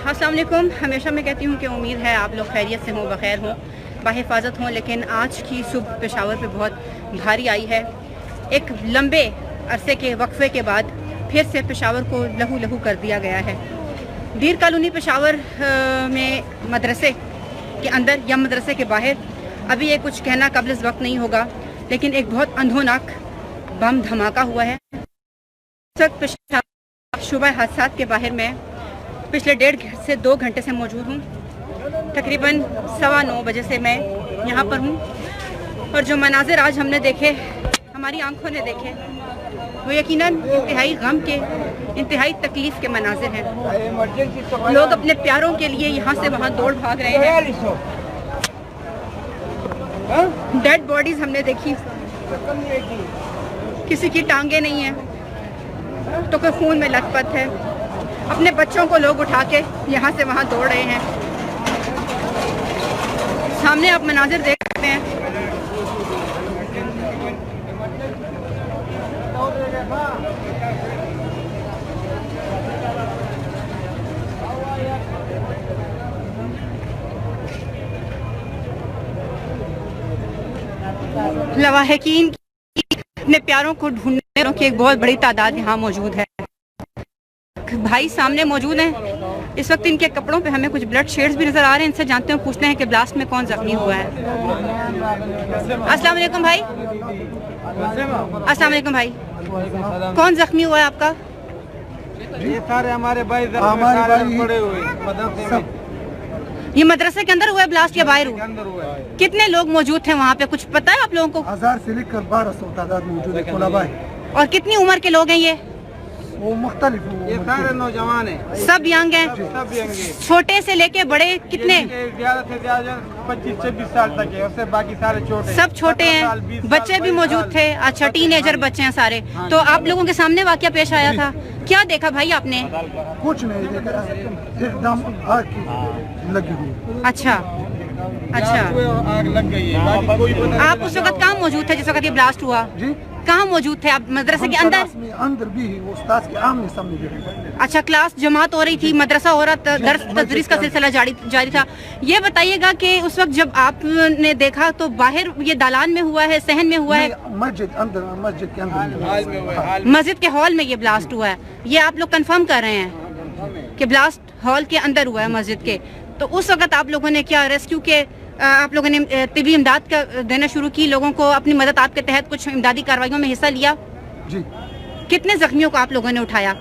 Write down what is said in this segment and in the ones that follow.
अस्सलाम वालेकुम। हमेशा मैं कहती हूँ कि उम्मीद है आप लोग खैरियत से हों, बखैर हों, बाहिफाजत हों, लेकिन आज की सुबह पेशावर पे बहुत भारी आई है। एक लंबे अरसे के वक्फे के बाद फिर से पेशावर को लहू लहू कर दिया गया है। दीर कॉलोनी पेशावर में मदरसे के अंदर या मदरसे के बाहर अभी ये कुछ कहना काबिल वक्त नहीं होगा, लेकिन एक बहुत अंधोनाक बम धमाका हुआ है। इस वक्त पेशावर शुबह हादसा के बाहर में पिछले 1.5 से 2 घंटे से मौजूद हूँ। तकरीबन 9:15 बजे से मैं यहाँ पर हूँ और जो मनाजिर आज हमने देखे, हमारी आंखों ने देखे, वो यकीनन इंतहाई गम के, इंतहाई तकलीफ के मनाजिर हैं। लोग अपने प्यारों के लिए यहाँ से वहाँ दौड़ भाग रहे हैं। डेड बॉडीज हमने देखी, किसी की टांगे नहीं है तो कोई खून में लथपथ है। अपने बच्चों को लोग उठा के यहाँ से वहाँ दौड़ रहे हैं। सामने आप मनाजिर देख सकते हैं। लवाहिकीन अपने प्यारों को ढूंढने वालों की एक बहुत बड़ी तादाद यहाँ मौजूद है। भाई सामने मौजूद हैं। इस वक्त इनके कपड़ों पे हमें कुछ ब्लड शेड्स भी नजर आ रहे हैं। इनसे जानते हैं, पूछते हैं कि ब्लास्ट में कौन जख्मी हुआ है। अस्सलाम वालेकुम भाई। अस्सलाम वालेकुम भाई। कौन जख्मी हुआ है आपका? ये सारे हमारे भाई पड़े हुए। ये मदरसे के अंदर हुआ है ब्लास्ट या बाहर हुआ? कितने लोग मौजूद थे वहाँ पे, कुछ पता है आप लोगों को? 1000 से लेकर 1200 तादाद मौजूद है। और कितनी उम्र के लोग हैं ये? वो मुख्तलिफ, ये सारे नौजवान हैं, सब यंग हैं, सब यंग हैं। छोटे से लेके बड़े कितने? ज्यादा से ज्यादा 25-26 साल तक है, उससे बाकी सारे छोटे, सब छोटे हैं। बच्चे भी मौजूद थे। अच्छा, टीनेजर बच्चे हैं सारे। तो आप लोगों के सामने वाकया पेश आया था, क्या देखा भाई आपने? कुछ नहीं देखा, एकदम आग की लगी हुई। अच्छा अच्छा, आग लग गई है। आप उस वक्त कहाँ मौजूद थे जिस वक्त ये ब्लास्ट हुआ? जी, कहाँ मौजूद थे आप? मदरसे के अंदर? अंदर भी उस्ताद के आमने सामने। अच्छा, क्लास जमात हो रही थी, मदरसा हो रहा था, दर्स तदरीस का सिलसिला जारी था। ये बताइएगा कि उस वक्त जब आपने देखा तो बाहर ये दालान में हुआ है, सहन में हुआ है? मस्जिद अंदर, मस्जिद के अंदर, मस्जिद के हॉल में ये ब्लास्ट हुआ है। ये आप लोग कंफर्म कर रहे हैं कि ब्लास्ट हॉल के अंदर हुआ है मस्जिद के? तो उस वक्त आप लोगों ने क्या रेस्क्यू के आप लोगों ने तिबी इमदाद का देना शुरू की, लोगों को अपनी मदद आपके तहत कुछ इमदादी कार्रवाइयों में हिस्सा लिया? जी। कितने जख्मियों को आप लोगों ने उठाया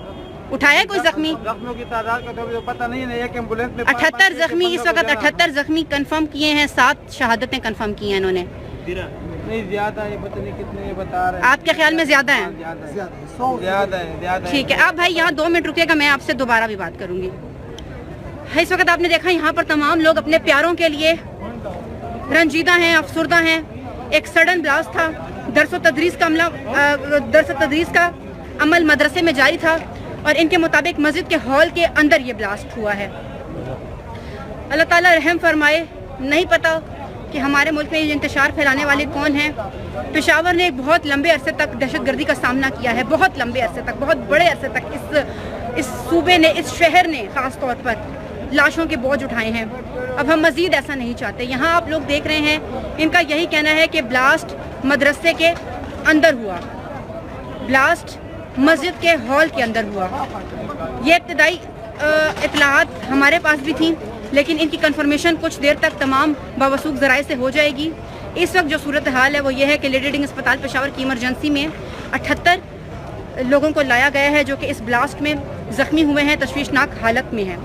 कोई जख्मी? जख्मियों की तादाद का तो पता नहीं है। एक एम्बुलेंस में 78 जख्मी इस वक्त 78 जख्मी कंफर्म किए हैं। 7 शहादतें कंफर्म की हैं इन्होंने। नहीं, ज्यादा है, पता नहीं कितने बता रहे हैं। आपके ख्याल में ज्यादा है? ज्यादा है। ठीक है, आप भाई यहाँ 2 मिनट रुकिएगा, मैं आपसे दोबारा भी बात करूंगी। इस वक्त आपने देखा यहाँ पर तमाम लोग अपने प्यारों के लिए रंजीदा हैं, अफसुर्दा हैं। एक सडन ब्लास्ट था। दरस तदरीस का अमल मदरसे में जारी था और इनके मुताबिक मस्जिद के हॉल के अंदर ये ब्लास्ट हुआ है। अल्लाह ताला रहम फरमाए। नहीं पता कि हमारे मुल्क में ये इंतशार फैलाने वाले कौन हैं। पेशावर ने एक बहुत लंबे अरसे तक दहशतगर्दी का सामना किया है, बहुत लंबे अरसे तक, बहुत बड़े अरसे तक इस सूबे ने, इस शहर ने ख़ास तौर पर लाशों के बोझ उठाए हैं। अब हम मज़ीद ऐसा नहीं चाहते। यहाँ आप लोग देख रहे हैं, इनका यही कहना है कि ब्लास्ट मदरसे के अंदर हुआ, ब्लास्ट मस्जिद के हॉल के अंदर हुआ। ये इब्तदाई इत्तलात हमारे पास भी थी, लेकिन इनकी कंफर्मेशन कुछ देर तक तमाम बावसूख ज़राए से हो जाएगी। इस वक्त जो सूरत हाल है वो ये है कि लेडी रिडिंग अस्पताल पेशावर की इमरजेंसी में 78 लोगों को लाया गया है जो कि इस ब्लास्ट में ज़ख्मी हुए हैं, तशवीशनाक हालत में हैं।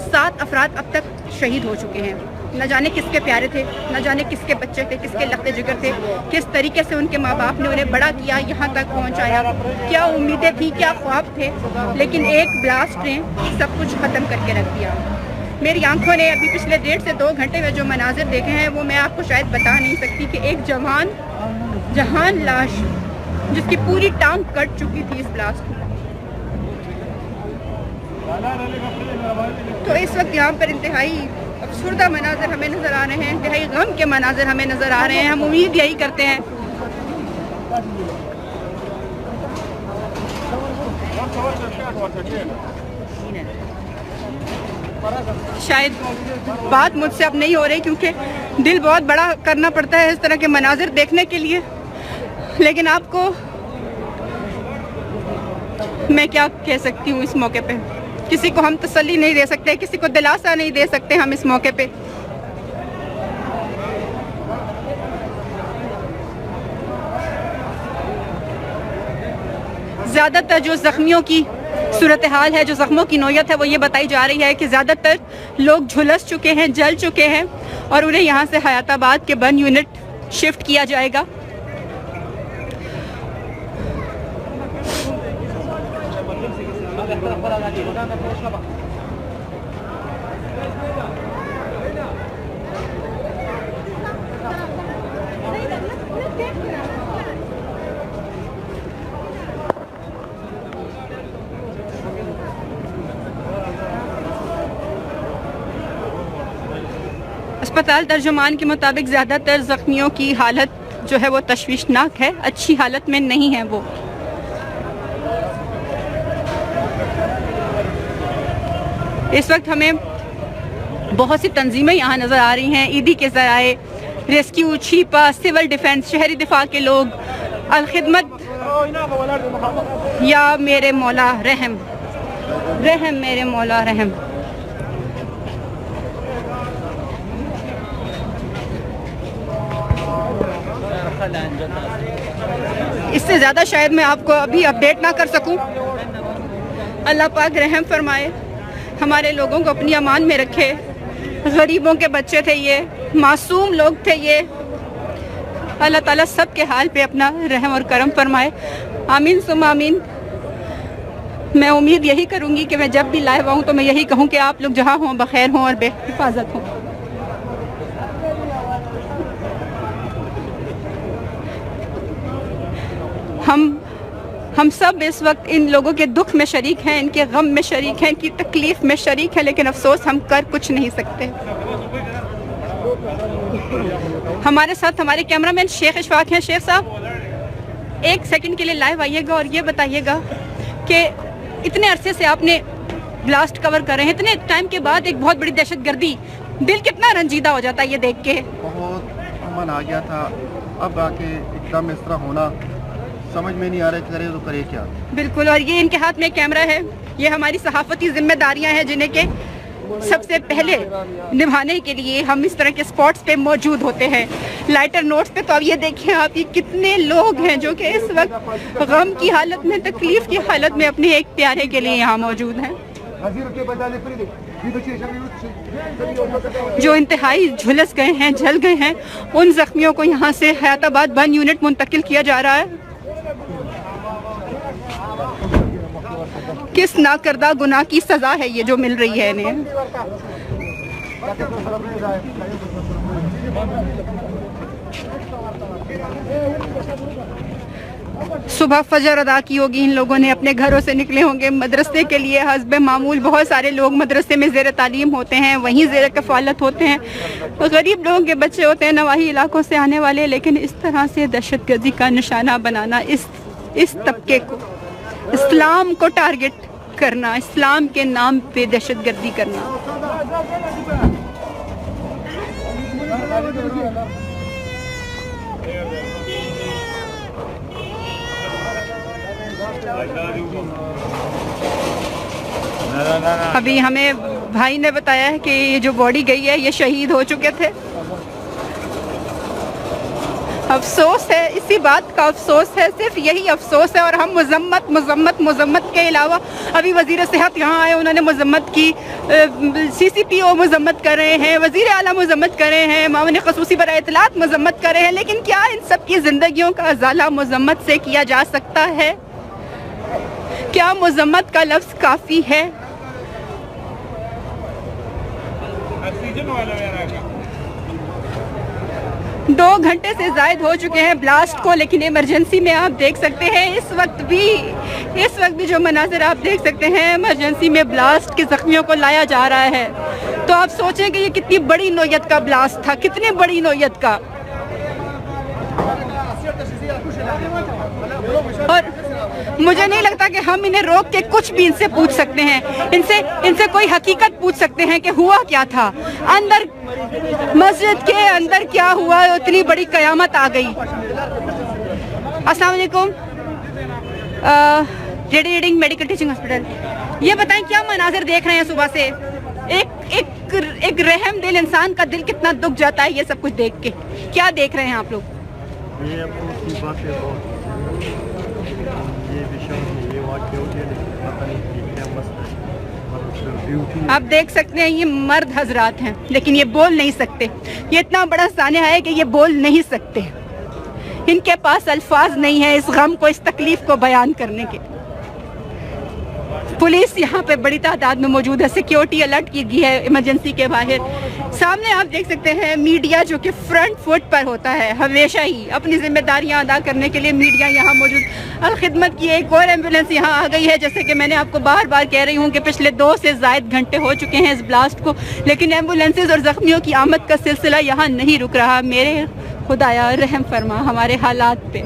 7 अफराद अब तक शहीद हो चुके हैं। न जाने किसके प्यारे थे, न जाने किसके बच्चे थे, किसके लख्ते जिगर थे, किस तरीके से उनके माँ बाप ने उन्हें बड़ा किया, यहाँ तक पहुँचाया, क्या उम्मीदें थी, क्या ख्वाब थे, लेकिन एक ब्लास्ट ने सब कुछ ख़त्म करके रख दिया। मेरी आंखों ने अभी पिछले 1.5 से 2 घंटे में जो मनाजिर देखे हैं वो मैं आपको शायद बता नहीं सकती कि एक जहान लाश जिसकी पूरी टांग कट चुकी थी इस ब्लास्ट में। तो इस वक्त यहाँ पर इंतहाई अफसुर्दा मनाजिर हमें नज़र आ रहे हैं, इंतहाई गम के मनाजिर हमें नज़र आ रहे हैं। हम उम्मीद यही करते हैं शायद बात मुझसे अब नहीं हो रही क्योंकि दिल बहुत बड़ा करना पड़ता है इस तरह के मनाजिर देखने के लिए। लेकिन आपको मैं क्या कह सकती हूँ इस मौके पे, किसी को हम तसल्ली नहीं दे सकते, किसी को दिलासा नहीं दे सकते हम इस मौके पे। ज़्यादातर जो ज़ख्मियों की सूरत हाल है, जो ज़ख्मों की नौयत है, वो ये बताई जा रही है कि ज़्यादातर लोग झुलस चुके हैं, जल चुके हैं और उन्हें यहाँ से हयाताबाद के बर्न यूनिट शिफ्ट किया जाएगा। अस्पताल तर्जुमान के मुताबिक ज़्यादातर ज़ख्मियों की हालत जो है वो तशवीशनाक है, अच्छी हालत में नहीं है वो। इस वक्त हमें बहुत सी तंजीमें यहाँ नज़र आ रही हैं, ईदी के ज़राए, रेस्क्यू, छीपा, सिविल डिफेंस, शहरी दिफा के लोग, अलखिदमत, या मेरे मौला रहम, रहम मेरे मौला रहम। इससे ज़्यादा शायद मैं आपको अभी अपडेट ना कर सकूं। अल्लाह पाक रहम फरमाए, हमारे लोगों को अपनी अमान में रखे। गरीबों के बच्चे थे ये, मासूम लोग थे ये। अल्लाह ताला सब के हाल पे अपना रहम और करम फरमाए। आमीन सुम आमीन। मैं उम्मीद यही करूँगी कि मैं जब भी लाइव आऊँ तो मैं यही कहूँ कि आप लोग जहाँ हों बखैर हों और बेहिफाजत हों। हम सब इस वक्त इन लोगों के दुख में शरीक हैं, इनके गम में शरीक हैं, इनकी तकलीफ में शरीक हैं, लेकिन अफसोस हम कर कुछ नहीं सकते। हमारे साथ हमारे कैमरामैन शेख इशफाक हैं। शेख साहब, एक सेकंड के लिए लाइव आइएगा और ये बताइएगा कि इतने अरसे से आपने ब्लास्ट कवर कर रहे हैं, इतने टाइम के बाद एक बहुत बड़ी दहशतगर्दी, दिल कितना रंजीदा हो जाता है ये देख के। बहुत अमन आ गया था, अब आके एकदम इस तरह होना समझ में नहीं आ रहा, करे तो करे क्या। बिल्कुल, और ये इनके हाथ में कैमरा है, ये हमारी सहाफती जिम्मेदारियां हैं जिन्हें के सबसे पहले निभाने के लिए हम इस तरह के स्पॉट्स पे मौजूद होते हैं। लाइटर नोट्स पे तो अब ये देखिए आप, ये कितने लोग हैं जो कि इस वक्त गम की हालत में, तकलीफ की हालत में अपने एक प्यारे के लिए यहाँ मौजूद हैं, जो इंतहाई झुलस गए हैं, जल गए हैं। उन जख्मियों को यहाँ से हयाताबाद बर्न यूनिट मुंतकिल किया जा रहा है। किस नाकर्दा गुनाह की सजा है ये जो मिल रही है इन्हें। सुबह फजर अदा की होगी, इन लोगों ने अपने घरों से निकले होंगे मदरसे के लिए। हस्बे मामूल बहुत सारे लोग मदरसे में ज़ेर तालीम होते हैं, वहीं ज़ेर कफ़ालत होते हैं, गरीब लोगों के बच्चे होते हैं, नवाही इलाकों से आने वाले। लेकिन इस तरह से दहशतगर्दी का निशाना बनाना, इस तबके को, इस्लाम को टारगेट करना, इस्लाम के नाम पे दहशतगर्दी करना, अभी हमें भाई ने बताया है कि ये जो बॉडी गई है ये शहीद हो चुके थे। अफसोस है, इसी बात का अफसोस है, सिर्फ यही अफसोस है। और हम मजम्मत के अलावा अभी वज़ीर सेहत यहाँ आए, उन्होंने मजम्मत की, CCPO मजम्मत कर रहे हैं, वज़ीर आला मजम्मत कर रहे हैं, मामून ख़ुसूसी बराए इत्तलात मजम्मत कर रहे हैं। लेकिन क्या इन सब की ज़िंदगियों का अज़ाला मजम्मत से किया जा सकता है? क्या मजम्मत का लफ्ज़ काफ़ी है? 2 घंटे से ज़ायद हो चुके हैं ब्लास्ट को, लेकिन इमरजेंसी में आप देख सकते हैं इस वक्त भी जो मनाज़िर आप देख सकते हैं, इमरजेंसी में ब्लास्ट के ज़ख्मियों को लाया जा रहा है। तो आप सोचें कि ये कितनी बड़ी नौयत का ब्लास्ट था, कितनी बड़ी नौयत का। और मुझे नहीं लगता कि हम इन्हें रोक के कुछ भी इनसे पूछ सकते हैं। इनसे कोई हकीकत पूछ सकते हैं कि हुआ क्या था अंदर, मस्जिद के अंदर क्या हुआ, इतनी बड़ी कयामत आ गई। अस्सलाम वालेकुम, lady reading medical teaching hospital, ये बताएं क्या मनाजिर देख रहे हैं सुबह से? एक रहम दिल इंसान का दिल कितना दुख जाता है ये सब कुछ देख के। क्या देख रहे हैं आप लोग? आप देख सकते हैं ये मर्द हजरात हैं, लेकिन ये बोल नहीं सकते। ये इतना बड़ा सानिया है कि ये बोल नहीं सकते। इनके पास अल्फाज नहीं है इस गम को, इस तकलीफ को बयान करने के। पुलिस यहाँ पे बड़ी तादाद में मौजूद है, सिक्योरिटी अलर्ट की गई है इमरजेंसी के बाहर। सामने आप देख सकते हैं मीडिया जो कि फ्रंट फुट पर होता है हमेशा ही, अपनी जिम्मेदारियां अदा करने के लिए मीडिया यहाँ मौजूद। अलखिदमत की एक और एम्बुलेंस यहाँ आ गई है। जैसे कि मैंने आपको बार बार कह रही हूँ कि पिछले 2 से ज़ायद घंटे हो चुके हैं इस ब्लास्ट को, लेकिन एम्बुलेंसेज और ज़ख्मियों की आमद का सिलसिला यहाँ नहीं रुक रहा। मेरे खुदाया रहम फरमा हमारे हालात पे।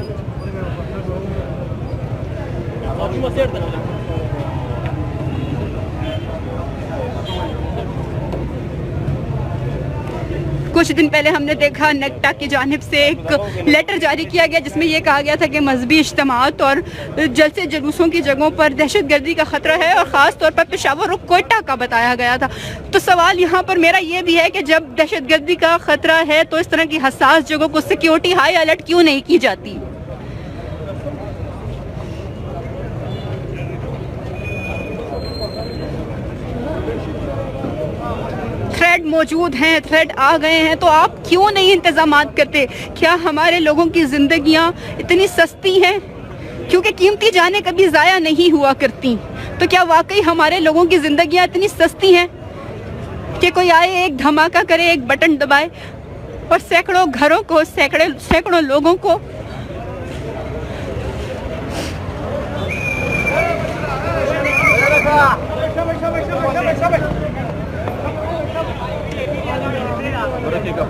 कुछ दिन पहले हमने देखा नेक्टा की जानिब से एक लेटर जारी किया गया जिसमें यह कहा गया था कि मजहबी इज्तिमात और जलसे जुलूसों की जगहों पर दहशतगर्दी का खतरा है, और ख़ास तौर पर पेशावर और कोयटा का बताया गया था। तो सवाल यहाँ पर मेरा ये भी है कि जब दहशतगर्दी का खतरा है तो इस तरह की हसास जगहों को सिक्योरिटी हाई अलर्ट क्यों नहीं की जाती? थ्रेड मौजूद हैं, थ्रेड आ गए हैं, तो आप क्यों नहीं इंतजामात करते? क्या हमारे लोगों की जिंदगियां इतनी सस्ती हैं? क्योंकि कीमती जाने कभी ज़ाया नहीं हुआ करती। तो क्या वाकई हमारे लोगों की जिंदगियां इतनी सस्ती हैं कि कोई आए, एक धमाका करे, एक बटन दबाए और सैकड़ों घरों को, सैकड़ों लोगों को Ahora sí que